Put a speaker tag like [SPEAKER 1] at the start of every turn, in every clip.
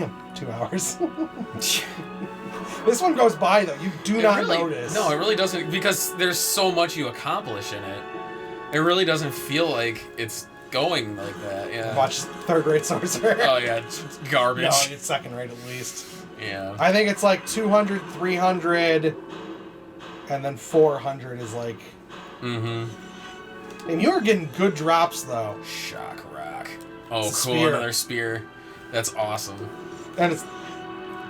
[SPEAKER 1] Damn, 2 hours. This one goes by, though. You do not notice.
[SPEAKER 2] No, it really doesn't, because there's so much you accomplish in it. It really doesn't feel like it's going like that. Yeah.
[SPEAKER 1] Watch third-rate Sorcerer.
[SPEAKER 2] Oh, yeah, it's garbage.
[SPEAKER 1] No, it's second-rate at least.
[SPEAKER 2] Yeah.
[SPEAKER 1] I think it's like 200, 300, and then 400 is like... And you are getting good drops, though.
[SPEAKER 2] Shock rock. Oh, cool,
[SPEAKER 1] Spear.
[SPEAKER 2] another spear. That's awesome.
[SPEAKER 1] And it's...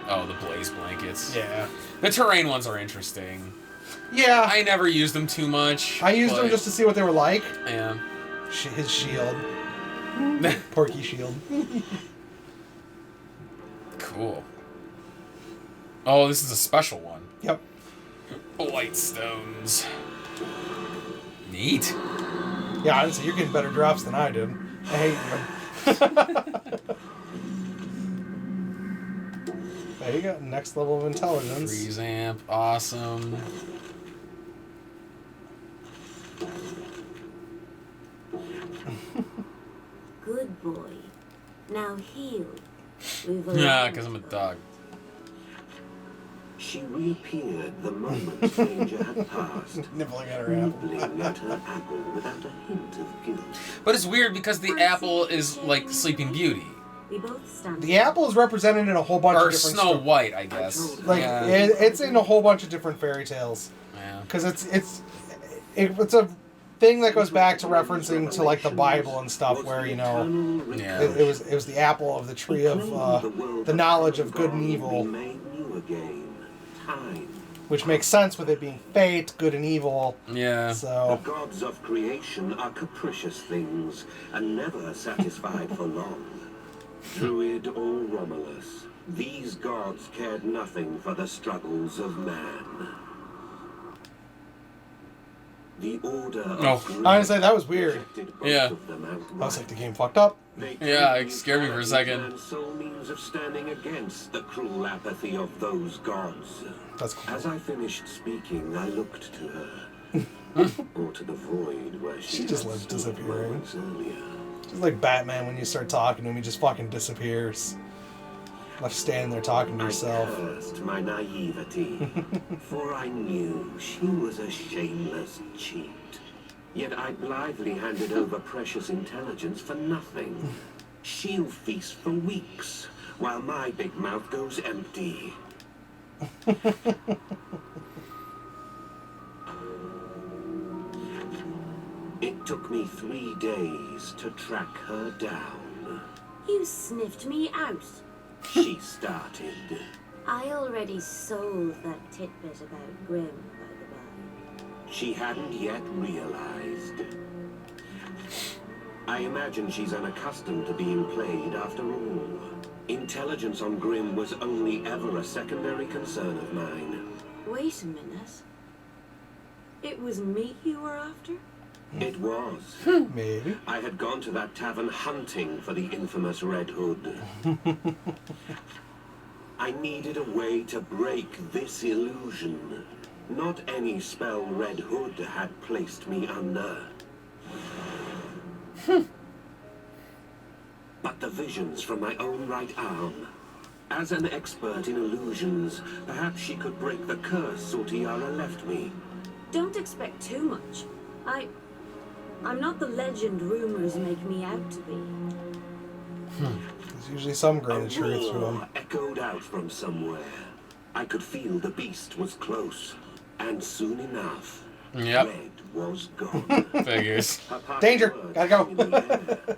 [SPEAKER 2] Oh, the blaze blankets.
[SPEAKER 1] Yeah.
[SPEAKER 2] The terrain ones are interesting.
[SPEAKER 1] Yeah.
[SPEAKER 2] I never used them too much.
[SPEAKER 1] I used them just to see what they were like.
[SPEAKER 2] Yeah.
[SPEAKER 1] His shield. Porky shield.
[SPEAKER 2] Cool. Oh, this is a special one.
[SPEAKER 1] Yep.
[SPEAKER 2] White stones. Neat.
[SPEAKER 1] Yeah, honestly, you're getting better drops than I did. I hate you. There you go. Next level of intelligence.
[SPEAKER 2] Freeze amp. Awesome.
[SPEAKER 3] Good boy. Now heal.
[SPEAKER 2] Yeah, because I'm a dog.
[SPEAKER 4] She reappeared the moment danger had passed,
[SPEAKER 1] Nibbling at her apple.
[SPEAKER 4] nibbling at her apple without a hint of guilt.
[SPEAKER 2] But it's weird because the apple is like Sleeping Beauty.
[SPEAKER 3] We both stand.
[SPEAKER 1] The apple is represented in a whole bunch
[SPEAKER 2] Or
[SPEAKER 1] of different
[SPEAKER 2] Snow White, I guess.
[SPEAKER 1] Like
[SPEAKER 2] yeah.
[SPEAKER 1] it's in a whole bunch of different fairy tales.
[SPEAKER 2] Yeah.
[SPEAKER 1] Because it's a thing that goes back to referencing to like the Bible and stuff, where
[SPEAKER 2] Yeah.
[SPEAKER 1] it was the apple of the tree of the knowledge of good and evil, which makes sense with it being fate, good and evil.
[SPEAKER 2] Yeah.
[SPEAKER 1] So
[SPEAKER 4] the gods of creation are capricious things and never satisfied for long. Druid or Romulus, these gods cared nothing for the struggles of man. The order of
[SPEAKER 1] honestly, that was weird.
[SPEAKER 2] Yeah.
[SPEAKER 1] I was like, the game fucked up.
[SPEAKER 2] Yeah, it scared me for a second.
[SPEAKER 4] And sole means of standing against the cruel apathy of those gods.
[SPEAKER 1] That's cool.
[SPEAKER 4] As I finished speaking, I looked to her, or to the void where she
[SPEAKER 1] just
[SPEAKER 4] had
[SPEAKER 1] lives
[SPEAKER 4] stood
[SPEAKER 1] disappearing.
[SPEAKER 4] moments earlier.
[SPEAKER 1] Just like Batman, when you start talking to him, he just fucking disappears. Left standing there talking to yourself.
[SPEAKER 4] I cursed my naivety, for I knew she was a shameless cheat. Yet I blithely handed over precious intelligence for nothing. She'll feast for weeks, while my big mouth goes empty. It took me 3 days to track her down.
[SPEAKER 3] You sniffed me out.
[SPEAKER 4] She started.
[SPEAKER 3] I already sold that tidbit about Grimm, by the by.
[SPEAKER 4] She hadn't yet realized. I imagine she's unaccustomed to being played after all. Intelligence on Grimm was only ever a secondary concern of mine.
[SPEAKER 3] Wait a minute. It was me you were after?
[SPEAKER 4] It was.
[SPEAKER 1] Maybe.
[SPEAKER 4] I had gone to that tavern hunting for the infamous Red Hood. I needed a way to break this illusion. Not any spell Red Hood had placed me under. But the visions from my own right arm. As an expert in illusions, perhaps she could break the curse Sortiara left me.
[SPEAKER 3] Don't expect too much. I'm not the legend rumors make me out to be.
[SPEAKER 1] There's usually some grain of truth to them.
[SPEAKER 4] Echoed out from somewhere. I could feel the beast was close, and soon enough,
[SPEAKER 2] Yep.
[SPEAKER 4] Red was gone.
[SPEAKER 2] Figures.
[SPEAKER 4] Her parting
[SPEAKER 1] Danger!
[SPEAKER 4] words
[SPEAKER 1] Gotta go.
[SPEAKER 4] hung in the air.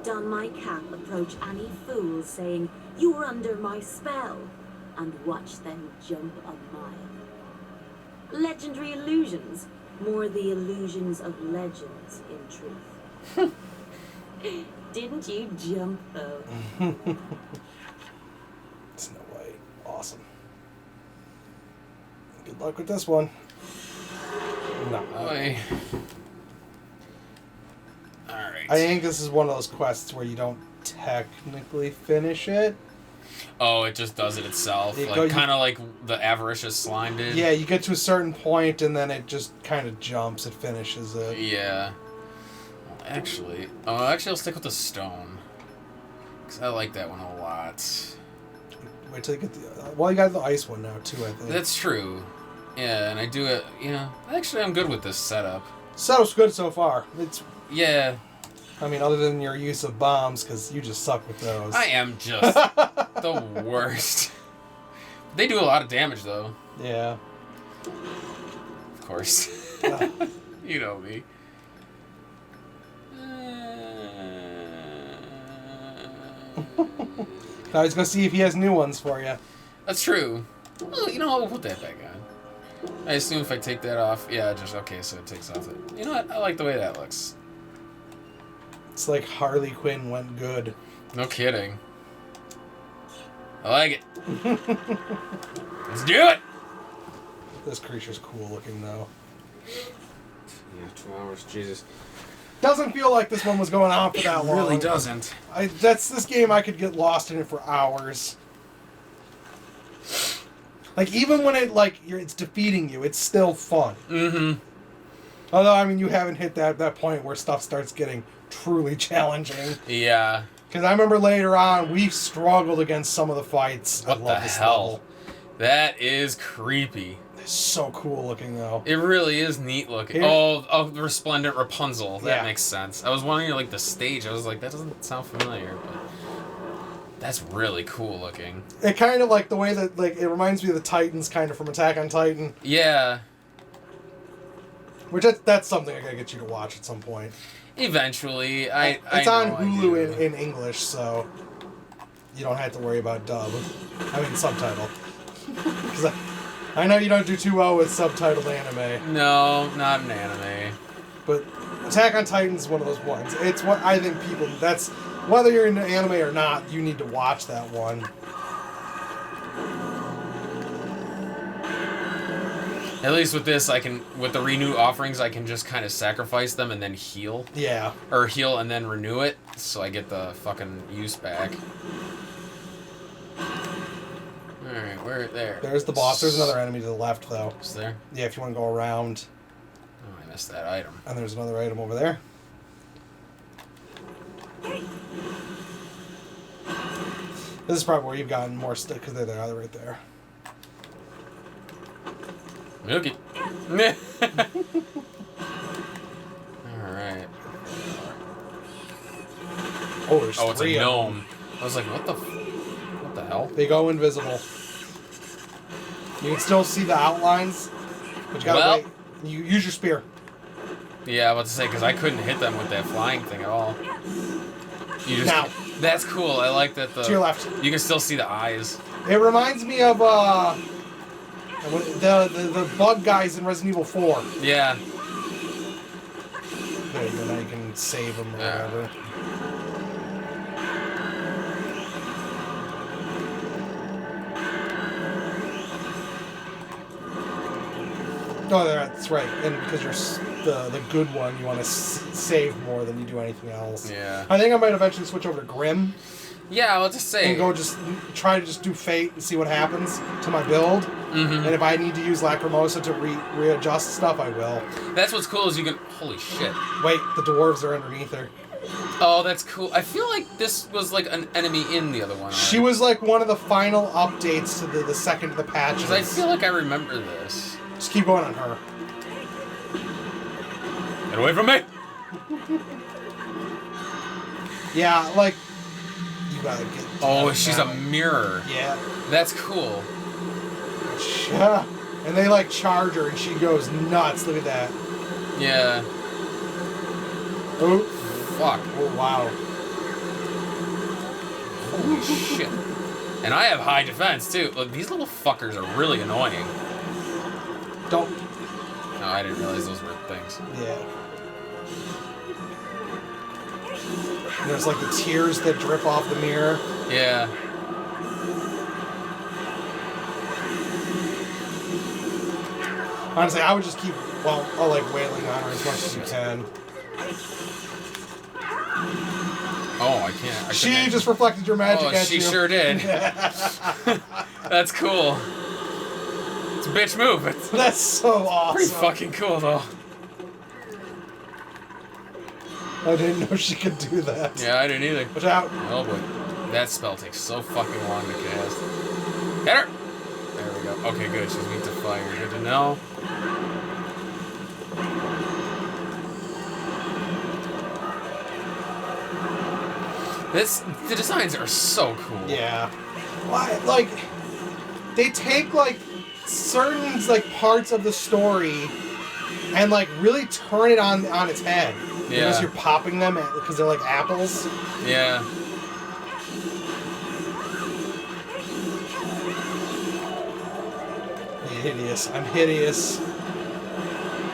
[SPEAKER 3] Done my cap approach any fool saying, "You're under my spell," and watch them jump a mile. Legendary illusions. More the illusions of legends, in truth. Didn't you jump, though?
[SPEAKER 1] Snow White. Awesome. Good luck with this one. No.
[SPEAKER 2] Alright.
[SPEAKER 1] I think this is one of those quests where you don't technically finish it.
[SPEAKER 2] Oh, it just does it itself.
[SPEAKER 1] You
[SPEAKER 2] Like
[SPEAKER 1] go- you-
[SPEAKER 2] kind of like the avaricious slime did.
[SPEAKER 1] Yeah, you get to a certain point and then it just kind of jumps. It finishes it.
[SPEAKER 2] Yeah. Well, actually, I'll stick with the stone. 'Cause I like that one a lot.
[SPEAKER 1] Wait till you get the... well, you got the ice one now, too, I think.
[SPEAKER 2] That's true. Yeah, and I do it... Yeah. Actually, I'm good with this setup.
[SPEAKER 1] Setup's good so far. It's...
[SPEAKER 2] Yeah.
[SPEAKER 1] I mean, other than your use of bombs, because you just suck with those.
[SPEAKER 2] I am just the worst. They do a lot of damage, though.
[SPEAKER 1] Yeah.
[SPEAKER 2] Of course. You know me.
[SPEAKER 1] I was going to see if he has new ones for you.
[SPEAKER 2] That's true. Well, you know, I'll put that back on. I assume if I take that off, yeah, just okay. So it takes off. You know what? I like the way that looks.
[SPEAKER 1] It's like Harley Quinn went good.
[SPEAKER 2] No kidding. I like it. Let's do it.
[SPEAKER 1] This creature's cool looking though.
[SPEAKER 2] Yeah, 2 hours. Jesus.
[SPEAKER 1] Doesn't feel like this one was going on for that long.
[SPEAKER 2] Really doesn't.
[SPEAKER 1] That's this game. I could get lost in it for hours. Like even when it's defeating you, it's still fun.
[SPEAKER 2] Mm-hmm.
[SPEAKER 1] Although I mean, you haven't hit that point where stuff starts getting truly challenging.
[SPEAKER 2] Yeah.
[SPEAKER 1] Because I remember later on we struggled against some of the fights.
[SPEAKER 2] What
[SPEAKER 1] I love
[SPEAKER 2] the
[SPEAKER 1] this
[SPEAKER 2] hell?
[SPEAKER 1] level.
[SPEAKER 2] That is creepy.
[SPEAKER 1] It's so cool looking though.
[SPEAKER 2] It really is neat looking.
[SPEAKER 1] Here-
[SPEAKER 2] Oh, the resplendent Rapunzel. That
[SPEAKER 1] Yeah.
[SPEAKER 2] makes sense. I was wondering like the stage. I was like, that doesn't sound familiar, but that's really cool looking.
[SPEAKER 1] It kind of like the way that it reminds me of the Titans kind of from Attack on Titan.
[SPEAKER 2] Yeah.
[SPEAKER 1] Which that's something I gotta get you to watch at some point.
[SPEAKER 2] Eventually,
[SPEAKER 1] It's
[SPEAKER 2] I
[SPEAKER 1] on
[SPEAKER 2] know I
[SPEAKER 1] Hulu
[SPEAKER 2] do.
[SPEAKER 1] in English, so you don't have to worry about dub. I mean subtitle. Because I know you don't do too well with subtitled anime,
[SPEAKER 2] No, not an anime.
[SPEAKER 1] but Attack on Titan is one of those ones. It's what I think people. That's whether you're into anime or not, you need to watch that one.
[SPEAKER 2] At least with this, with the renew offerings, I can just kind of sacrifice them and then heal.
[SPEAKER 1] Yeah.
[SPEAKER 2] Or heal and then renew it, so I get the fucking use back. Alright, where there?
[SPEAKER 1] There's the boss. There's another enemy to the left, though.
[SPEAKER 2] Is there?
[SPEAKER 1] Yeah, if you want to go around.
[SPEAKER 2] Oh, I missed that item.
[SPEAKER 1] And there's another item over there. This is probably where you've gotten more stuff, because they're right there.
[SPEAKER 2] Okay. Alright.
[SPEAKER 1] Oh, there's
[SPEAKER 2] Oh, it's a
[SPEAKER 1] three of them.
[SPEAKER 2] gnome. I was like, what the hell?
[SPEAKER 1] They go invisible. You can still see the outlines, but you gotta
[SPEAKER 2] Well-
[SPEAKER 1] wait. You use your spear.
[SPEAKER 2] Yeah, I was about to say, because I couldn't hit them with that flying thing at all. You just,
[SPEAKER 1] Now.
[SPEAKER 2] That's cool. I like that
[SPEAKER 1] To your left.
[SPEAKER 2] you can still see the eyes.
[SPEAKER 1] It reminds me of the bug guys in Resident Evil 4.
[SPEAKER 2] Yeah.
[SPEAKER 1] There you go. Now you can save them or whatever. Oh, that's right. And because you're the good one, you want to save more than you do anything else.
[SPEAKER 2] Yeah.
[SPEAKER 1] I think I might eventually switch over to Grim
[SPEAKER 2] Yeah, I'll just say.
[SPEAKER 1] and go try to just do Fate and see what happens to my build.
[SPEAKER 2] Mhm.
[SPEAKER 1] And if I need to use Lacrimosa to readjust stuff, I will.
[SPEAKER 2] That's what's cool is you can. Holy shit.
[SPEAKER 1] Wait, the dwarves are underneath her.
[SPEAKER 2] Oh, that's cool. I feel like this was like an enemy in the other one.
[SPEAKER 1] She was like one of the final updates to the second of the patches.
[SPEAKER 2] Because I feel like I remember this.
[SPEAKER 1] Just keep going on her.
[SPEAKER 2] Get away from me!
[SPEAKER 1] Yeah, like you gotta get.
[SPEAKER 2] Oh, she's a mirror.
[SPEAKER 1] Yeah.
[SPEAKER 2] That's cool.
[SPEAKER 1] Yeah. And they charge her and she goes nuts. Look at that.
[SPEAKER 2] Yeah.
[SPEAKER 1] Oh.
[SPEAKER 2] Fuck.
[SPEAKER 1] Oh wow.
[SPEAKER 2] Holy shit. And I have high defense too. Look, these little fuckers are really annoying.
[SPEAKER 1] Don't.
[SPEAKER 2] No, I didn't realize those were things.
[SPEAKER 1] Yeah. And there's the tears that drip off the mirror.
[SPEAKER 2] Yeah.
[SPEAKER 1] Honestly, I would just keep wailing on her as much as you can.
[SPEAKER 2] Oh, I can't.
[SPEAKER 1] She just reflected your magic
[SPEAKER 2] Oh,
[SPEAKER 1] at
[SPEAKER 2] she
[SPEAKER 1] you.
[SPEAKER 2] sure did. That's cool. It's a bitch move. It's
[SPEAKER 1] That's so awesome.
[SPEAKER 2] pretty fucking cool, though.
[SPEAKER 1] I didn't know she could do that.
[SPEAKER 2] Yeah, I didn't either.
[SPEAKER 1] Watch out.
[SPEAKER 2] Oh, boy. That spell takes so fucking long to cast. Hit her! There we go. Okay, good. She's weak to fire. Good to know. The designs are so cool.
[SPEAKER 1] Yeah. Why? Like, they take like certain like parts of the story and like really turn it on its head.
[SPEAKER 2] Yeah.
[SPEAKER 1] Because you're popping them because they're like apples.
[SPEAKER 2] Yeah.
[SPEAKER 1] Hideous. I'm hideous.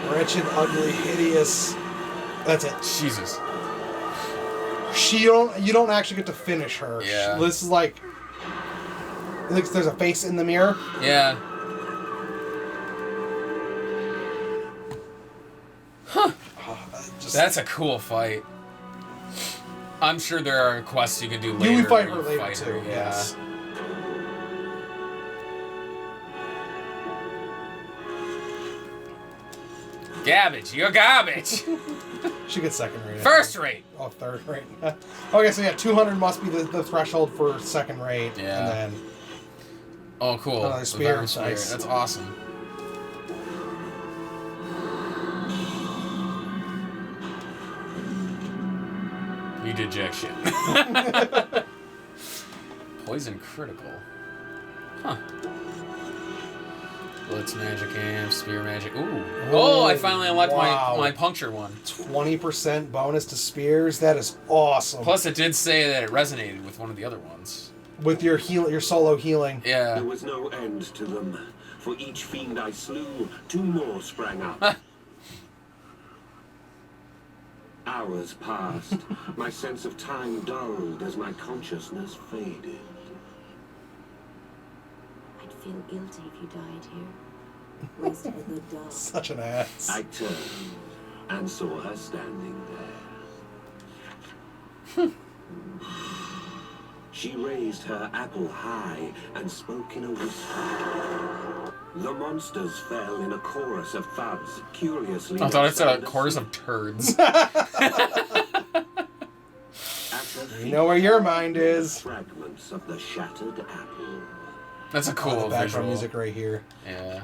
[SPEAKER 1] Wretched, ugly, hideous. That's it.
[SPEAKER 2] Jesus.
[SPEAKER 1] You don't actually get to finish her.
[SPEAKER 2] Yeah.
[SPEAKER 1] This is like there's a face in the mirror.
[SPEAKER 2] Yeah. Huh. That's a cool fight. I'm sure there are quests you can do later.
[SPEAKER 1] You would fight
[SPEAKER 2] where
[SPEAKER 1] her
[SPEAKER 2] you
[SPEAKER 1] later too.
[SPEAKER 2] Yeah.
[SPEAKER 1] Yes.
[SPEAKER 2] Garbage. You're garbage.
[SPEAKER 1] She gets second rate.
[SPEAKER 2] First rate.
[SPEAKER 1] Oh, third rate. Okay, so yeah, 200 must be the threshold for second rate.
[SPEAKER 2] Yeah.
[SPEAKER 1] And then
[SPEAKER 2] Oh, cool.
[SPEAKER 1] Another
[SPEAKER 2] The
[SPEAKER 1] spear.
[SPEAKER 2] Venom Spear.
[SPEAKER 1] Nice.
[SPEAKER 2] That's awesome. You did jack shit. Poison critical. Huh. Blitz magic amp, spear magic. Ooh. Oh, I finally unlocked
[SPEAKER 1] wow.
[SPEAKER 2] my puncture one.
[SPEAKER 1] 20% bonus to spears. That is awesome.
[SPEAKER 2] Plus, it did say that it resonated with one of the other ones.
[SPEAKER 1] With your solo healing.
[SPEAKER 2] Yeah.
[SPEAKER 4] There was no end to them. For each fiend I slew, 2 more sprang up. Hours passed. My sense of time dulled as my consciousness faded.
[SPEAKER 3] I'd feel guilty if you died here. Wasted a good dog.
[SPEAKER 1] Such an ass.
[SPEAKER 4] I turned and saw her standing there. She raised her apple high and spoke in a whisper. The monsters fell in a chorus of thuds, curiously.
[SPEAKER 2] I thought it said a chorus of turds.
[SPEAKER 1] You know where your mind is.
[SPEAKER 4] Fragments of the shattered apple.
[SPEAKER 2] That's a cool
[SPEAKER 1] The background
[SPEAKER 2] visual.
[SPEAKER 1] music right here.
[SPEAKER 2] Yeah.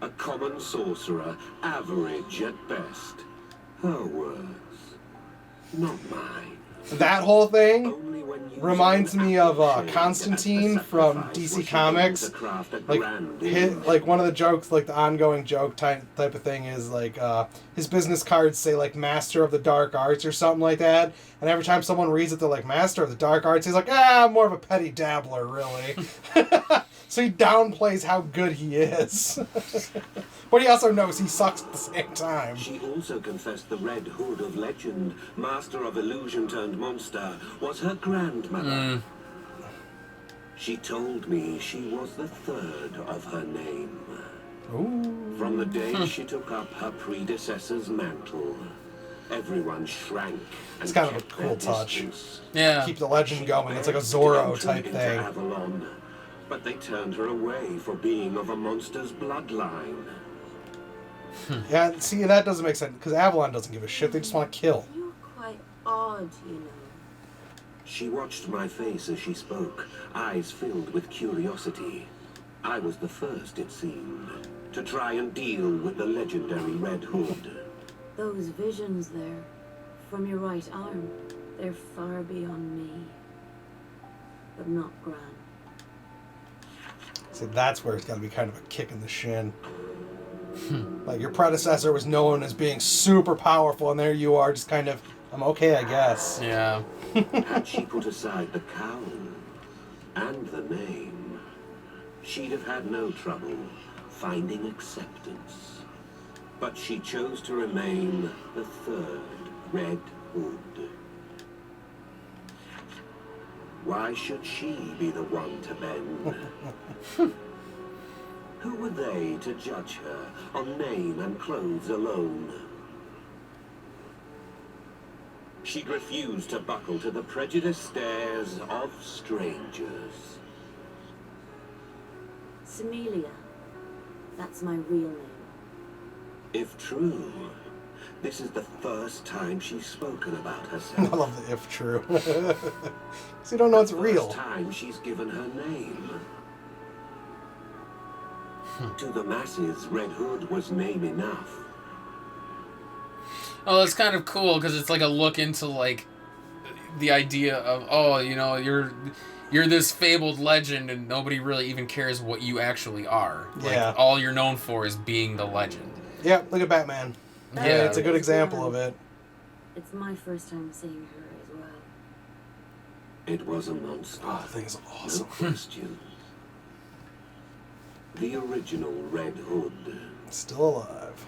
[SPEAKER 4] A common sorcerer, average at best. Her words, not mine.
[SPEAKER 1] That whole thing
[SPEAKER 4] Only when you
[SPEAKER 1] reminds me of
[SPEAKER 4] shade
[SPEAKER 1] Constantine
[SPEAKER 4] as the
[SPEAKER 1] from
[SPEAKER 4] sacrifice
[SPEAKER 1] DC
[SPEAKER 4] was
[SPEAKER 1] Comics.
[SPEAKER 4] used to craft a
[SPEAKER 1] Like
[SPEAKER 4] grand
[SPEAKER 1] like one of the jokes, like the ongoing joke type of thing is like his business cards say like Master of the Dark Arts or something like that, and every time someone reads it, they're like Master of the Dark Arts. He's like, I'm more of a petty dabbler, really. So he downplays how good he is, but he also knows he sucks at the same time.
[SPEAKER 4] She also confessed the Red Hood of legend, master of illusion turned monster, was her grandmother. She told me she was the third of her name.
[SPEAKER 1] Ooh.
[SPEAKER 4] From the day she took up her predecessor's mantle, everyone shrank and
[SPEAKER 1] It's kind of a
[SPEAKER 4] kept
[SPEAKER 1] cool
[SPEAKER 4] their
[SPEAKER 1] touch.
[SPEAKER 4] distance.
[SPEAKER 2] Yeah.
[SPEAKER 1] Keep the legend going. It's like a
[SPEAKER 4] Begged
[SPEAKER 1] Zorro
[SPEAKER 4] to
[SPEAKER 1] type
[SPEAKER 4] enter
[SPEAKER 1] thing.
[SPEAKER 4] Avalon, but they turned her away for being of a monster's bloodline.
[SPEAKER 1] Yeah, see, that doesn't make sense because Avalon doesn't give a shit. They just want to kill.
[SPEAKER 3] You're quite odd, you know.
[SPEAKER 4] She watched my face as she spoke, eyes filled with curiosity. I was the first, it seemed, to try and deal with the legendary Red Hood.
[SPEAKER 3] Those visions there, from your right arm, they're far beyond me. But not Gran.
[SPEAKER 1] See, that's where it's got to be kind of a kick in the shin. Like, your predecessor was known as being super powerful, and there you are, just kind of, I'm okay, I guess.
[SPEAKER 2] Yeah.
[SPEAKER 4] Had she put aside the cowl and the name, she'd have had no trouble finding acceptance. But she chose to remain the third Red Hood. Why should she be the one to bend? Who were they to judge her on name and clothes alone? She'd refused to buckle to the prejudiced stares of strangers.
[SPEAKER 3] Semelia. That's my real name.
[SPEAKER 4] If true, This is the first time she's spoken about
[SPEAKER 1] I
[SPEAKER 4] herself.
[SPEAKER 1] love the if true. So you don't know it's real.
[SPEAKER 4] First time she's given her name. To the masses, Red Hood was name enough.
[SPEAKER 2] Oh, that's kind of cool because it's like a look into like the idea of, oh, you know, you're this fabled legend and nobody really even cares what you actually are.
[SPEAKER 1] Yeah.
[SPEAKER 2] Like, all you're known for is being the legend.
[SPEAKER 1] Yeah, look at Batman.
[SPEAKER 2] Yeah.
[SPEAKER 1] It's a good example of it.
[SPEAKER 3] It's my first time seeing her as well.
[SPEAKER 4] It was a monster.
[SPEAKER 1] Oh, the thing's awesome.
[SPEAKER 4] No question. The original Red Hood.
[SPEAKER 1] Still alive.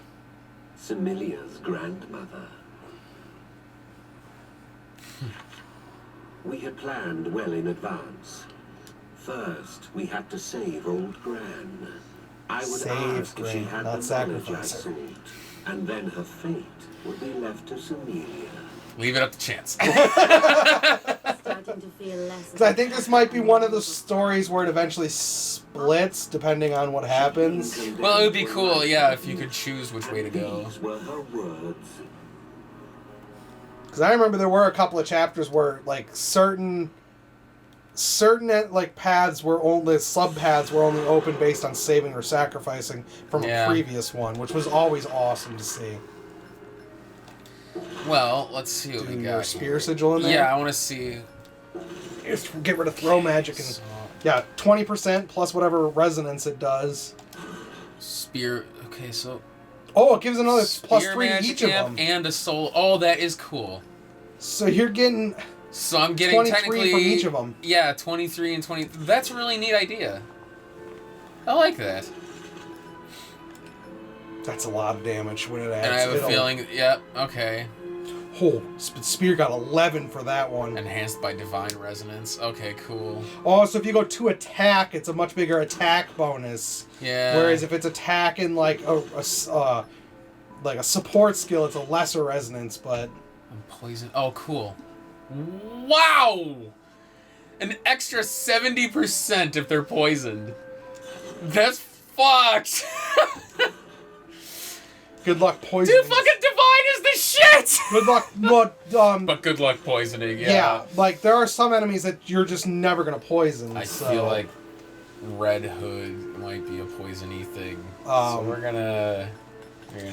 [SPEAKER 4] Semilia's grandmother. We had planned well in advance. First, we had to save old Gran. I would
[SPEAKER 1] Save
[SPEAKER 4] ask if she
[SPEAKER 1] Gran,
[SPEAKER 4] had
[SPEAKER 1] not
[SPEAKER 4] the knowledge I
[SPEAKER 1] sacrifice her.
[SPEAKER 4] sought, and then her fate would be left to Semilia.
[SPEAKER 2] Leave it up to chance.
[SPEAKER 3] Starting to feel less.
[SPEAKER 1] Because I think this might be one of the stories where it eventually splits, depending on what happens.
[SPEAKER 2] Well, it would be cool, yeah, if you could choose which way to go.
[SPEAKER 4] These were her words.
[SPEAKER 1] Because I remember there were a couple of chapters where, like, certain like paths were only sub paths were only open based on saving or sacrificing from
[SPEAKER 2] Yeah.
[SPEAKER 1] a previous one, which was always awesome to see.
[SPEAKER 2] Well, let's see what
[SPEAKER 1] Do
[SPEAKER 2] we
[SPEAKER 1] your
[SPEAKER 2] got.
[SPEAKER 1] spear sigil in there.
[SPEAKER 2] Yeah, I want to see.
[SPEAKER 1] Just get rid of throw magic and
[SPEAKER 2] So,
[SPEAKER 1] yeah, 20% plus whatever resonance it does.
[SPEAKER 2] spear. Okay, so
[SPEAKER 1] Oh, it gives another plus
[SPEAKER 2] spear
[SPEAKER 1] 3 to
[SPEAKER 2] magic
[SPEAKER 1] each of
[SPEAKER 2] amp
[SPEAKER 1] them.
[SPEAKER 2] and a soul. Oh, that is cool.
[SPEAKER 1] So you're getting
[SPEAKER 2] So I'm getting
[SPEAKER 1] 23
[SPEAKER 2] technically
[SPEAKER 1] from each of them.
[SPEAKER 2] Yeah, 23 and 20. That's a really neat idea. I like that.
[SPEAKER 1] That's a lot of damage when it adds.
[SPEAKER 2] And I have a
[SPEAKER 1] it'll-
[SPEAKER 2] feeling. Yep. Okay.
[SPEAKER 1] Oh, Spear got 11 for that one.
[SPEAKER 2] Enhanced by divine resonance. Okay, cool.
[SPEAKER 1] Oh, so if you go to attack, it's a much bigger attack bonus.
[SPEAKER 2] Yeah.
[SPEAKER 1] Whereas if it's attack in like like a support skill, it's a lesser resonance. But
[SPEAKER 2] I'm poisoned. Oh, cool. Wow! An extra 70% if they're poisoned. That's fucked.
[SPEAKER 1] good luck poisoning.
[SPEAKER 2] Dude, fucking divine is the shit.
[SPEAKER 1] Good luck.
[SPEAKER 2] But good luck poisoning.
[SPEAKER 1] Yeah, like there are some enemies that you're just never gonna poison.
[SPEAKER 2] I
[SPEAKER 1] so.
[SPEAKER 2] feel like Red Hood might be a poisony thing. So we're gonna do it.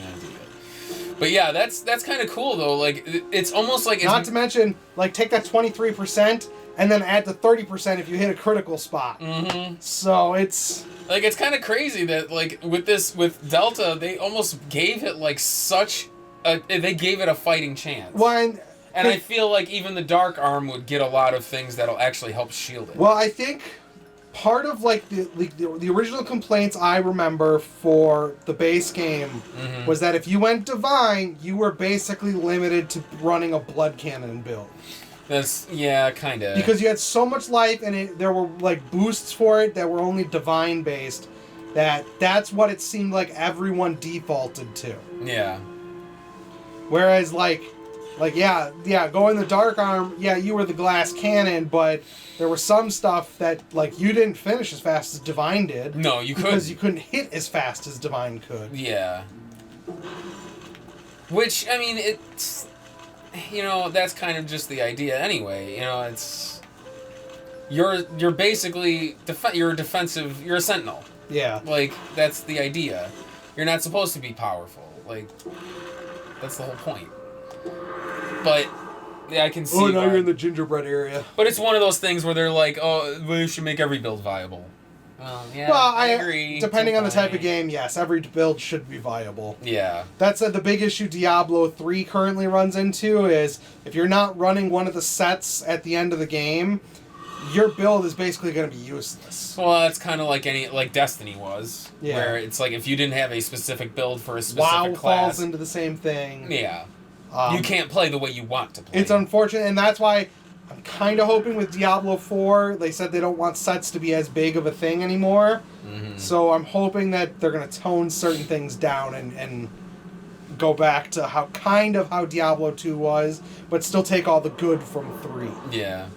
[SPEAKER 2] But yeah, that's kind of cool though. Like it's almost like it's
[SPEAKER 1] Not to mention, like take that 23% and then add the 30% if you hit a critical spot.
[SPEAKER 2] Mm-hmm.
[SPEAKER 1] So it's
[SPEAKER 2] like it's kind of crazy that like with Delta they almost gave it like they gave it a fighting chance.
[SPEAKER 1] one.
[SPEAKER 2] And I feel like even the Dark Arm would get a lot of things that'll actually help shield it.
[SPEAKER 1] Well, I think part of like the original complaints I remember for the base game was that if you went divine, you were basically limited to running a blood cannon build.
[SPEAKER 2] That's kind of
[SPEAKER 1] Because you had so much life and there were like boosts for it that were only divine based. That's what it seemed like everyone defaulted to.
[SPEAKER 2] yeah.
[SPEAKER 1] Whereas like going the Dark Arm, yeah, you were the glass cannon, but there was some stuff that like you didn't finish as fast as Divine did.
[SPEAKER 2] No, you couldn't.
[SPEAKER 1] Because you couldn't hit as fast as Divine could.
[SPEAKER 2] Yeah. Which I mean, it's that's kind of just the idea anyway. It's you're basically you're a defensive. You're a sentinel.
[SPEAKER 1] Yeah.
[SPEAKER 2] Like that's the idea. You're not supposed to be powerful. Like that's the whole point. But yeah, I can see.
[SPEAKER 1] Oh, now
[SPEAKER 2] why.
[SPEAKER 1] you're in the gingerbread area.
[SPEAKER 2] But it's one of those things where they're like, oh, we should make every build viable. Well, yeah,
[SPEAKER 1] Well,
[SPEAKER 2] I agree.
[SPEAKER 1] Depending on the type of
[SPEAKER 2] Fine.
[SPEAKER 1] game, yes, every build should be viable.
[SPEAKER 2] Yeah.
[SPEAKER 1] That's the big issue Diablo 3 currently runs into is if you're not running one of the sets at the end of the game, your build is basically going to be useless.
[SPEAKER 2] Well, that's kind of like Destiny was,
[SPEAKER 1] Yeah.
[SPEAKER 2] where it's like if you didn't have a specific build for a specific
[SPEAKER 1] WoW
[SPEAKER 2] class,
[SPEAKER 1] falls into the same thing.
[SPEAKER 2] yeah,
[SPEAKER 1] Um,
[SPEAKER 2] you can't play the way you want to play.
[SPEAKER 1] It's unfortunate, and that's why I'm kind of hoping with Diablo 4, they said they don't want sets to be as big of a thing anymore.
[SPEAKER 2] Mhm.
[SPEAKER 1] So I'm hoping that they're going to tone certain things down and go back to how Diablo 2 was, but still take all the good from 3.
[SPEAKER 2] Yeah.